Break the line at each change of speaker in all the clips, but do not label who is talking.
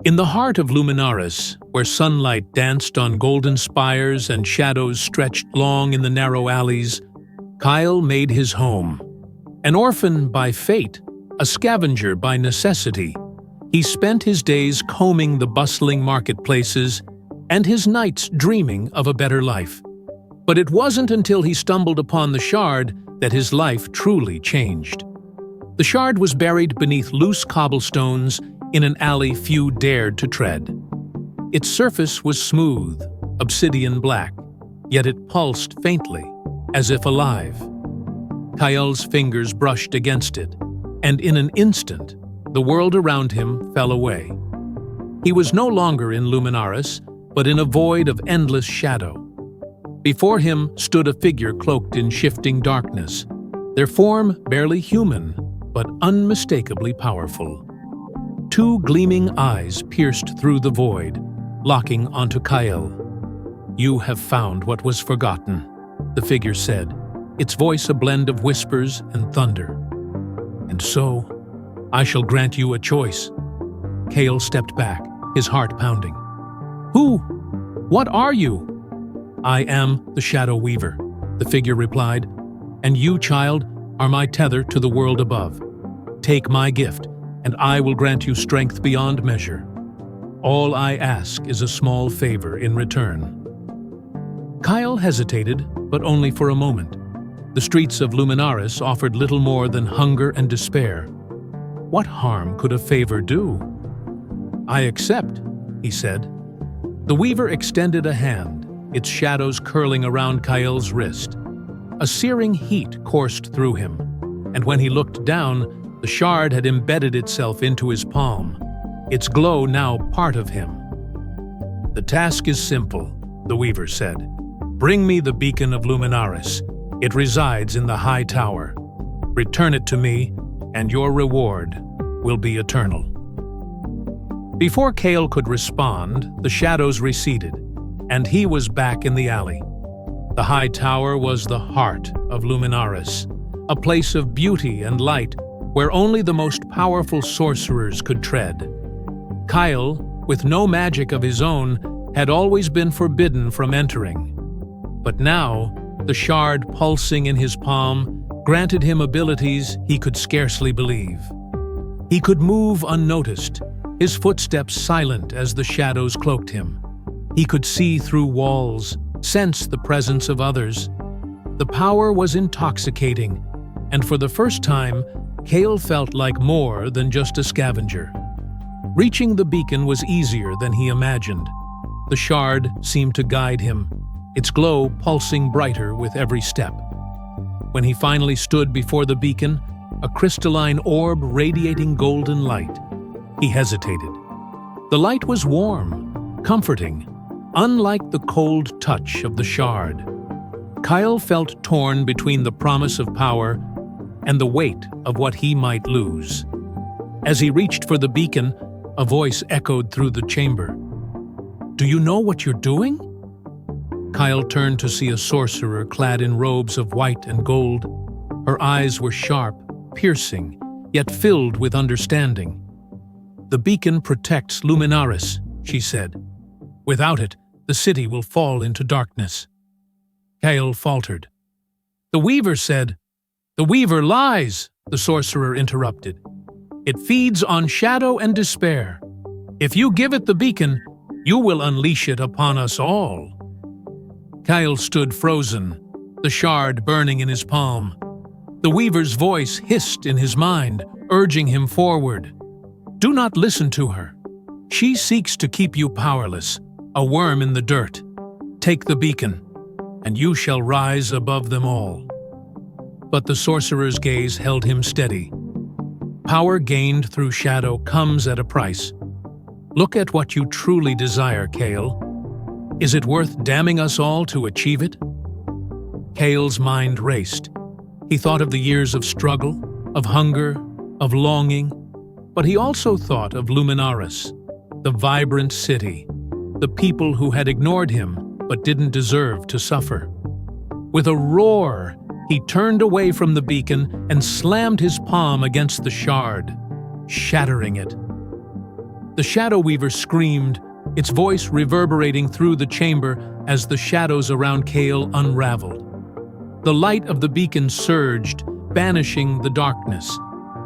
In the heart of Luminaris, where sunlight danced on golden spires and shadows stretched long in the narrow alleys, Kael made his home. An orphan by fate, a scavenger by necessity, he spent his days combing the bustling marketplaces and his nights dreaming of a better life. But it wasn't until he stumbled upon the shard that his life truly changed. The shard was buried beneath loose cobblestones in an alley few dared to tread. Its surface was smooth, obsidian black, yet it pulsed faintly, as if alive. Kael's fingers brushed against it, and in an instant, the world around him fell away. He was no longer in Luminaris, but in a void of endless shadow. Before him stood a figure cloaked in shifting darkness, their form barely human, but unmistakably powerful. Two gleaming eyes pierced through the void, locking onto Kael. "You have found what was forgotten," the figure said, its voice a blend of whispers and thunder. "And so, I shall grant you a choice." Kael stepped back, his heart pounding. "Who? What are you?" "I am the Shadow Weaver," the figure replied, "and you, child, are my tether to the world above. Take my gift, and I will grant you strength beyond measure. All I ask is a small favor in return." Kael hesitated, but only for a moment. The streets of Luminaris offered little more than hunger and despair. What harm could a favor do? "I accept," he said. The weaver extended a hand, its shadows curling around Kael's wrist. A searing heat coursed through him, and when he looked down, the shard had embedded itself into his palm, its glow now part of him. "The task is simple," the weaver said. "Bring me the beacon of Luminaris. It resides in the high tower. Return it to me, and your reward will be eternal." Before Kael could respond, the shadows receded, and he was back in the alley. The high tower was the heart of Luminaris, a place of beauty and light where only the most powerful sorcerers could tread. Kael, with no magic of his own, had always been forbidden from entering. But now, the shard pulsing in his palm granted him abilities he could scarcely believe. He could move unnoticed, his footsteps silent as the shadows cloaked him. He could see through walls, sense the presence of others. The power was intoxicating, and for the first time, Kael felt like more than just a scavenger. Reaching the beacon was easier than he imagined. The shard seemed to guide him, its glow pulsing brighter with every step. When he finally stood before the beacon, a crystalline orb radiating golden light, he hesitated. The light was warm, comforting, unlike the cold touch of the shard. Kael felt torn between the promise of power and the weight of what he might lose. As he reached for the beacon, a voice echoed through the chamber. "Do you know what you're doing?" Kael turned to see a sorcerer clad in robes of white and gold. Her eyes were sharp, piercing, yet filled with understanding. "The beacon protects Luminaris," she said. "Without it, the city will fall into darkness." Kael faltered. "The weaver said—" "The weaver lies," the sorcerer interrupted. "It feeds on shadow and despair. If you give it the beacon, you will unleash it upon us all." Kael stood frozen, the shard burning in his palm. The weaver's voice hissed in his mind, urging him forward. "Do not listen to her. She seeks to keep you powerless, a worm in the dirt. Take the beacon, and you shall rise above them all." But the sorcerer's gaze held him steady. Power gained through shadow comes at a price. Look at what you truly desire, Kael. Is it worth damning us all to achieve it? Kael's mind raced. He thought of the years of struggle, of hunger, of longing, but he also thought of Luminaris, the vibrant city, the people who had ignored him but didn't deserve to suffer. With a roar, he turned away from the beacon and slammed his palm against the shard, shattering it. The Shadow Weaver screamed, its voice reverberating through the chamber as the shadows around Kael unraveled. The light of the beacon surged, banishing the darkness,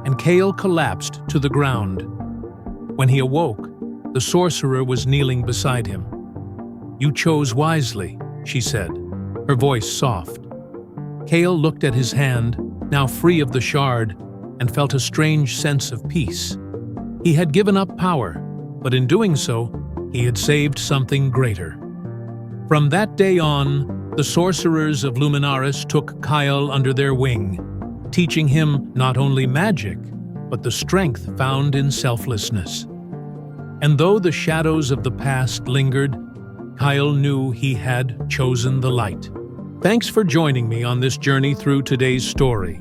and Kael collapsed to the ground. When he awoke, the sorcerer was kneeling beside him. "You chose wisely," she said, her voice soft. Kael looked at his hand, now free of the shard, and felt a strange sense of peace. He had given up power, but in doing so, he had saved something greater. From that day on, the sorcerers of Luminaris took Kael under their wing, teaching him not only magic, but the strength found in selflessness. And though the shadows of the past lingered, Kael knew he had chosen the light. Thanks for joining me on this journey through today's story.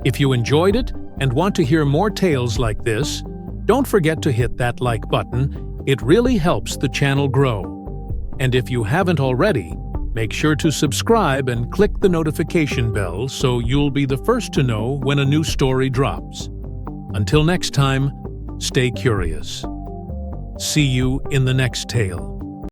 If you enjoyed it and want to hear more tales like this, don't forget to hit that like button. It really helps the channel grow. And if you haven't already, make sure to subscribe and click the notification bell so you'll be the first to know when a new story drops. Until next time, stay curious. See you in the next tale.